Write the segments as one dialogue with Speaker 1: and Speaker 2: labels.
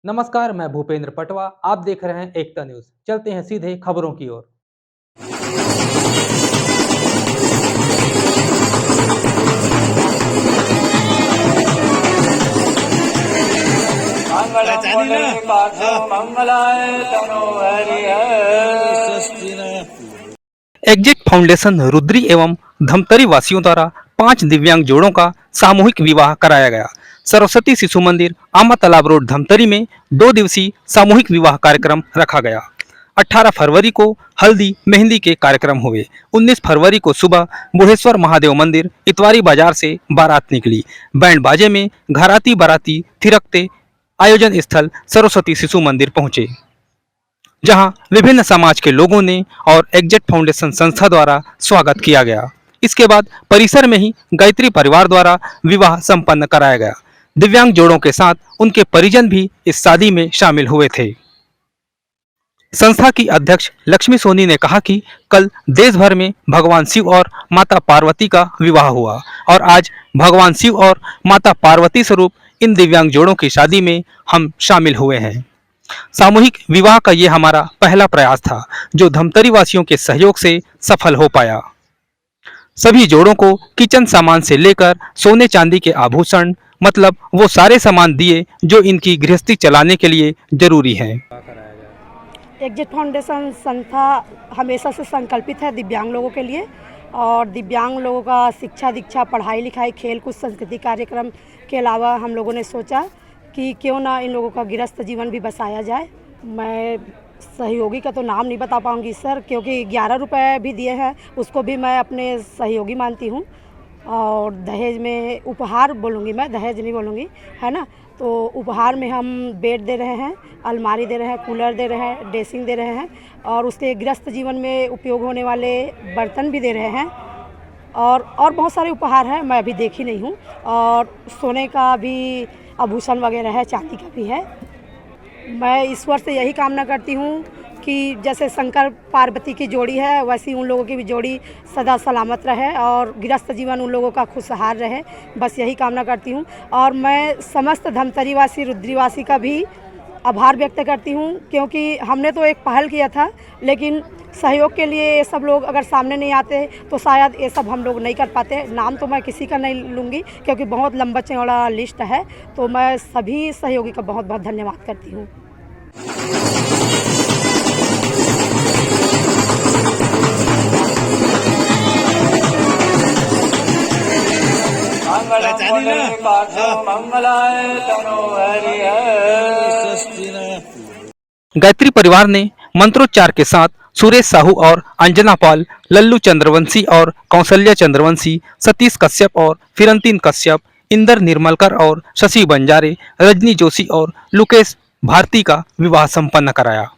Speaker 1: नमस्कार, मैं भूपेंद्र पटवा। आप देख रहे हैं एकता न्यूज। चलते हैं सीधे खबरों की ओर। एग्जिट फाउंडेशन रुद्री एवं धमतरी वासियों द्वारा 5 दिव्यांग जोड़ों का सामूहिक विवाह कराया गया। सरस्वती शिशु मंदिर, आमा तालाब रोड, धमतरी में 2 दिवसीय सामूहिक विवाह कार्यक्रम रखा गया। 18 फरवरी को हल्दी मेहंदी के कार्यक्रम हुए। 19 फरवरी को सुबह बुढ़ेश्वर महादेव मंदिर इतवारी बाजार से बारात निकली। बैंड बाजे में घराती बाराती थिरकते आयोजन स्थल सरस्वती शिशु मंदिर पहुंचे, जहां विभिन्न समाज के लोगों ने और एग्जिट फाउंडेशन संस्था द्वारा स्वागत किया गया। इसके बाद परिसर में ही गायत्री परिवार द्वारा विवाह संपन्न कराया गया। दिव्यांग जोड़ों के साथ उनके परिजन भी इस शादी में शामिल हुए थे। संस्था की अध्यक्ष लक्ष्मी सोनी ने कहा कि कल देश भर में भगवान शिव और माता पार्वती का विवाह हुआ और आज भगवान शिव और माता पार्वती स्वरूप इन दिव्यांग जोड़ों की शादी में हम शामिल हुए हैं। सामूहिक विवाह का ये हमारा पहला प्रयास था, जो धमतरी वासियों के सहयोग से सफल हो पाया। सभी जोड़ों को किचन सामान से लेकर सोने चांदी के आभूषण, मतलब वो सारे सामान दिए जो इनकी गृहस्थी चलाने के लिए जरूरी हैं।
Speaker 2: एग्जिट फाउंडेशन संस्था हमेशा से संकल्पित है दिव्यांग लोगों के लिए, और दिव्यांग लोगों का शिक्षा दीक्षा, पढ़ाई लिखाई, खेल कूद, सांस्कृतिक कार्यक्रम के अलावा हम लोगों ने सोचा कि क्यों ना इन लोगों का गृहस्थ जीवन भी बसाया जाए। मैं सहयोगी का तो नाम नहीं बता पाऊंगी सर, क्योंकि 11 रुपये भी दिए हैं, उसको भी मैं अपने सहयोगी मानती हूँ। और दहेज में उपहार बोलूँगी, मैं दहेज नहीं बोलूँगी, है ना। तो उपहार में हम बेड दे रहे हैं, अलमारी दे रहे हैं, कूलर दे रहे हैं, ड्रेसिंग दे रहे हैं, और उसके गृहस्थ जीवन में उपयोग होने वाले बर्तन भी दे रहे हैं। और बहुत सारे उपहार हैं, मैं अभी देखी नहीं हूँ। और सोने का भी आभूषण वगैरह है, चांदी का भी है। मैं ईश्वर से यही कामना करती हूँ कि जैसे शंकर पार्वती की जोड़ी है, वैसी उन लोगों की भी जोड़ी सदा सलामत रहे और गृहस्थ जीवन उन लोगों का खुशहाल रहे, बस यही कामना करती हूँ। और मैं समस्त धमतरीवासी, रुद्रीवासी का भी आभार व्यक्त करती हूँ, क्योंकि हमने तो एक पहल किया था, लेकिन सहयोग के लिए ये सब लोग अगर सामने नहीं आते तो शायद ये सब हम लोग नहीं कर पाते। नाम तो मैं किसी का नहीं लूँगी, क्योंकि बहुत लंबा चौड़ा लिस्ट है। तो मैं सभी सहयोगी का बहुत बहुत धन्यवाद करती हूँ।
Speaker 1: गायत्री परिवार ने मंत्रोच्चार के साथ सुरेश साहू और अंजना पाल, लल्लू चंद्रवंशी और कौशल्या चंद्रवंशी, सतीश कश्यप और फिरंतीन कश्यप, इंदर निर्मलकर और शशि बंजारे, रजनी जोशी और लुकेश भारती का विवाह संपन्न कराया।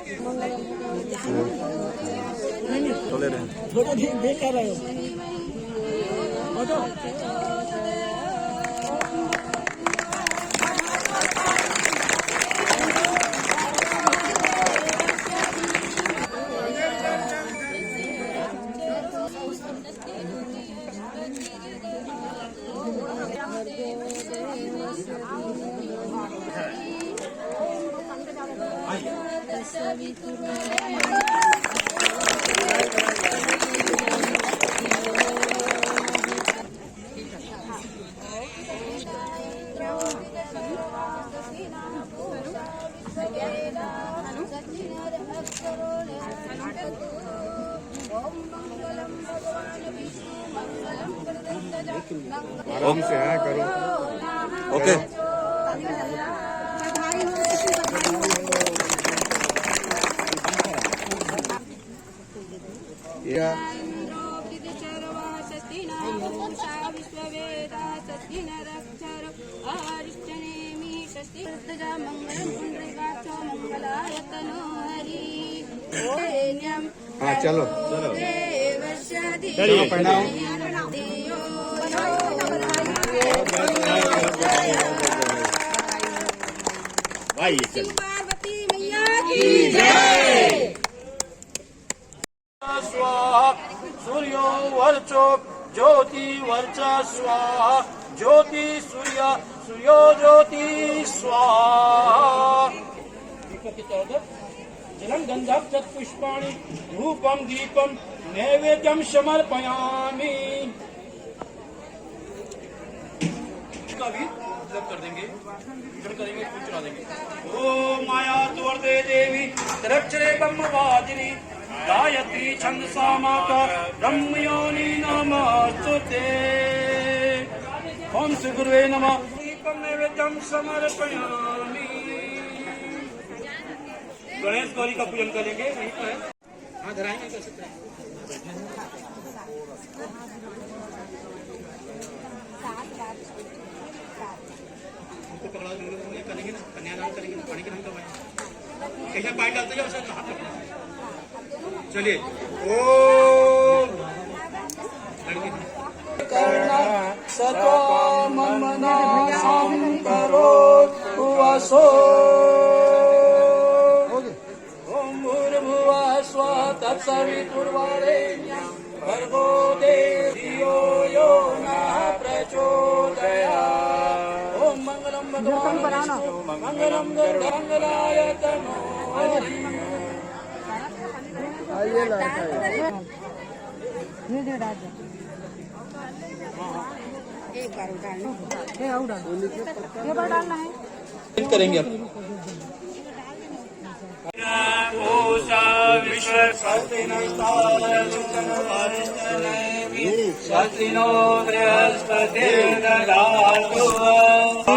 Speaker 3: चले रहे ओके हाँ चलो चलो चलो पहनाओ भाई
Speaker 4: पार्वती मैया की जय।
Speaker 5: स्वाहा सूर्यो वर्चो ज्योति वर्चा स्वाहा ज्योति सूर्यो ज्योति स्वाहा। जलम गंधम पुष्पाणि धूपम दीपम नैवेद्यम समर्पयामि। का भी कर देंगे करेंगे चला देंगे। ओ माया तुवर्दे देवी तरक्षरे ब्रह्मवादिनी गायत्री छंदसा माता ब्रह्मयोनि नमस्तुते। ओम श्री गुरुवे नमः। दीपम नैवेद्यम समर्पयामि। गणेश गौरी का पूजन करेंगे वहीं पर है। हाँ धराएंगे कर सकते हैं। करेंगे ना कन्यादान करेंगे ना पानी के नाम करवाएंगे। कैसे पानी डालते जाओ सर हाथ रखो। चलिए ओम सतो ममना संकरो वासो ओम भूर्भुवः स्वः तत्सवितुर्वरेण्यं भर्गो देवो यो नः प्रचोदयात्। ओम मंगलम भगवान मंगलम गरुड़ाय तनो
Speaker 2: एक बार डालना ये बार डालना है
Speaker 5: करेंगे स्वस्तिनो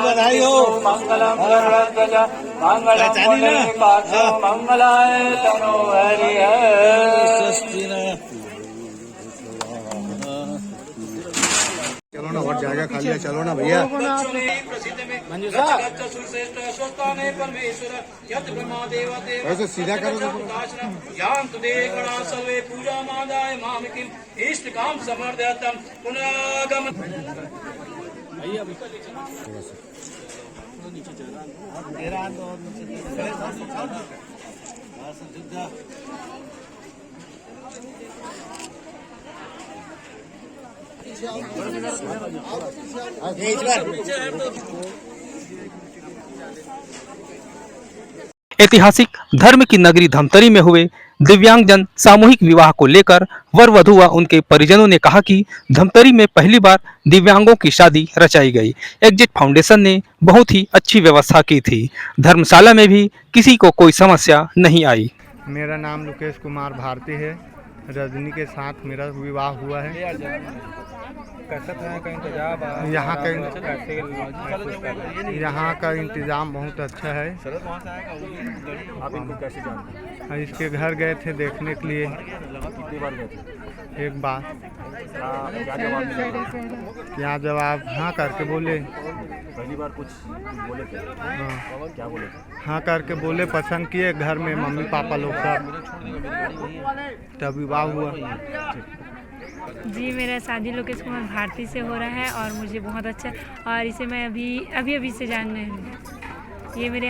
Speaker 5: बधाई हो। मंगलम गरुड़ध्वज मंगलम मंगलाय तनो
Speaker 3: चलो ना और जाएगा खाली है चलो ना भैया। ऐसे सीधा करो
Speaker 5: पूजा मादाय माम किम इष्ट काम समर्दयतम पुनरागम।
Speaker 1: ऐतिहासिक धर्म की नगरी धमतरी में हुए दिव्यांगजन सामूहिक विवाह को लेकर वर वधू व उनके परिजनों ने कहा कि धमतरी में पहली बार दिव्यांगों की शादी रचाई गई। एग्जिट फाउंडेशन ने बहुत ही अच्छी व्यवस्था की थी। धर्मशाला में भी किसी को कोई समस्या नहीं आई।
Speaker 6: मेरा नाम लोकेश कुमार भारती है। रजनी के साथ मेरा विवाह हुआ है। यहाँ का इंतज़ाम बहुत अच्छा है।
Speaker 3: आप इनको कैसे जानते हैं?
Speaker 6: इसके घर गए थे देखने के लिए।
Speaker 3: कितनी बार गए थे?
Speaker 6: एक बार
Speaker 3: क्या जवाब मिला?
Speaker 6: क्या जवाब हाँ करके बोले।
Speaker 7: पहली बार कुछ बोले थे?
Speaker 6: हाँ
Speaker 7: क्या बोले थे?
Speaker 6: हाँ करके बोले, पसंद किए घर में मम्मी पापा लोग सब, तब विवाह हुआ।
Speaker 8: जी, मेरा शादी लोकेश कुमार भारती से हो रहा है और मुझे बहुत अच्छा, और इसे मैं अभी से जान रही हूँ। ये मेरे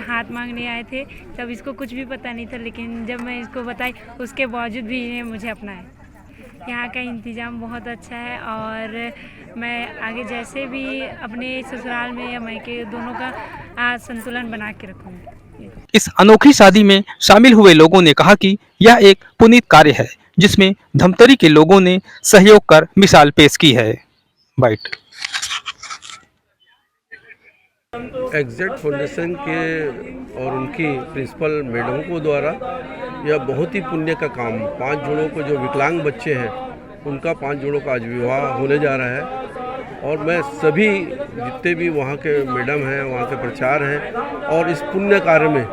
Speaker 8: हाथ मांगने आए थे, तब इसको कुछ भी पता नहीं था, लेकिन जब मैं इसको बताई उसके बावजूद भी इन्हें मुझे अपनाया। यहाँ का इंतज़ाम बहुत अच्छा है और मैं आगे जैसे भी अपने ससुराल में या मायके दोनों का संतुलन बना के रखूँगी।
Speaker 1: इस अनोखी शादी में शामिल हुए लोगों ने कहा कि यह एक पुनीत कार्य है जिसमें धमतरी के लोगों ने सहयोग कर मिसाल पेश की है। बाइट।
Speaker 9: एग्जैक्ट फाउंडेशन के और उनकी प्रिंसिपल मैडम को द्वारा यह बहुत ही पुण्य का काम, 5 जोड़ों को जो विकलांग बच्चे हैं उनका 5 जोड़ों का आज विवाह होने जा रहा है। और मैं सभी जितने भी वहाँ के मैडम हैं, वहाँ के प्रचार हैं और इस पुण्य कार्य में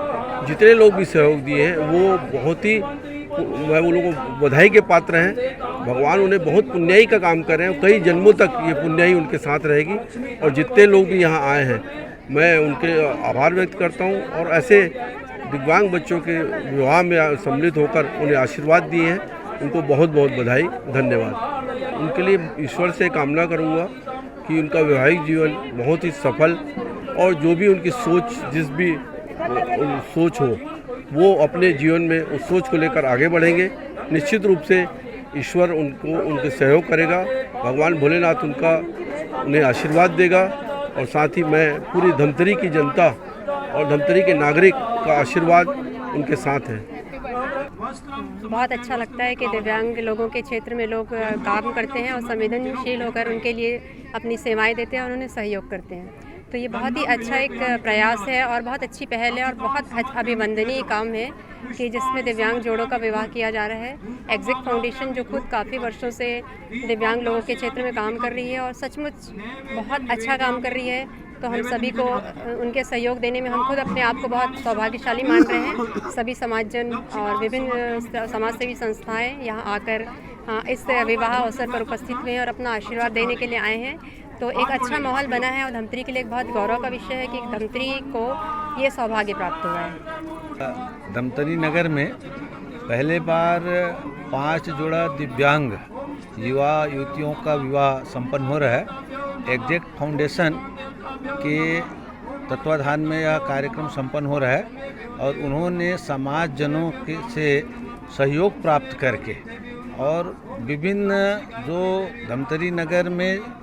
Speaker 9: जितने लोग भी सहयोग दिए हैं वो बहुत ही, मैं वो लोगों को बधाई के पात्र हैं। भगवान उन्हें बहुत पुण्याई का काम कर रहे हैं, कई जन्मों तक ये पुण्याई उनके साथ रहेगी। और जितने लोग भी यहाँ आए हैं मैं उनके आभार व्यक्त करता हूँ और ऐसे दिव्यांग बच्चों के विवाह में सम्मिलित होकर उन्हें आशीर्वाद दिए हैं, उनको बहुत बहुत बधाई, धन्यवाद। उनके लिए ईश्वर से कामना करूँगा कि उनका वैवाहिक जीवन बहुत ही सफल और जो भी उनकी सोच, जिस भी सोच हो वो अपने जीवन में उस सोच को लेकर आगे बढ़ेंगे। निश्चित रूप से ईश्वर उनके सहयोग करेगा, भगवान भोलेनाथ उन्हें आशीर्वाद देगा। और साथ ही मैं पूरी धमतरी की जनता और धमतरी के नागरिक का आशीर्वाद उनके साथ है।
Speaker 10: बहुत अच्छा लगता है कि दिव्यांग लोगों के क्षेत्र में लोग काम करते हैं और संवेदनशील होकर उनके लिए अपनी सेवाएं देते हैं और उन्हें सहयोग करते हैं। तो ये बहुत ही अच्छा एक प्रयास है और बहुत अच्छी पहल है और बहुत अभिवंदनीय काम है कि जिसमें दिव्यांग जोड़ों का विवाह किया जा रहा है। एग्जैक्ट फाउंडेशन जो खुद काफ़ी वर्षों से दिव्यांग लोगों के क्षेत्र में काम कर रही है और सचमुच बहुत अच्छा काम कर रही है, तो हम सभी को उनके सहयोग देने में हम खुद अपने आप को बहुत सौभाग्यशाली मान रहे हैं। सभी समाजजन और विभिन्न समाजसेवी संस्थाएं यहाँ आकर इस विवाह अवसर पर उपस्थित हुए हैं और अपना आशीर्वाद देने के लिए आए हैं। तो एक अच्छा माहौल बना है और धमतरी के लिए एक बहुत गौरव का विषय है कि धमतरी को ये सौभाग्य प्राप्त हुआ है।
Speaker 11: धमतरी नगर में पहले बार 5 जोड़ा दिव्यांग युवा युवतियों का विवाह संपन्न हो रहा है। एग्जैक्ट फाउंडेशन के तत्वाधान में यह कार्यक्रम संपन्न हो रहा है और उन्होंने समाज जनों से सहयोग प्राप्त करके और विभिन्न जो धमतरी नगर में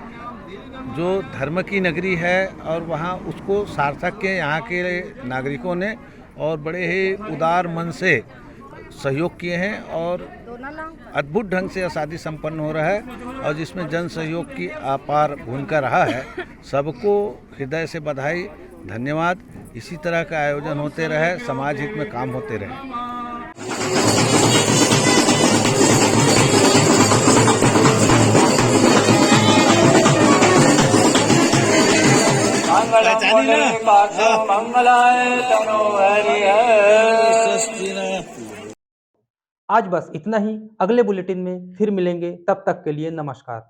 Speaker 11: जो धर्म की नगरी है और वहाँ उसको सार्थक के यहाँ के नागरिकों ने और बड़े ही उदार मन से सहयोग किए हैं और अद्भुत ढंग से यह शादी संपन्न हो रहा है और जिसमें जन सहयोग की अपार भूमिका रहा है। सबको हृदय से बधाई, धन्यवाद। इसी तरह का आयोजन होते रहे, समाज हित में काम होते रहे।
Speaker 1: आज बस इतना ही। अगले बुलेटिन में फिर मिलेंगे, तब तक के लिए नमस्कार।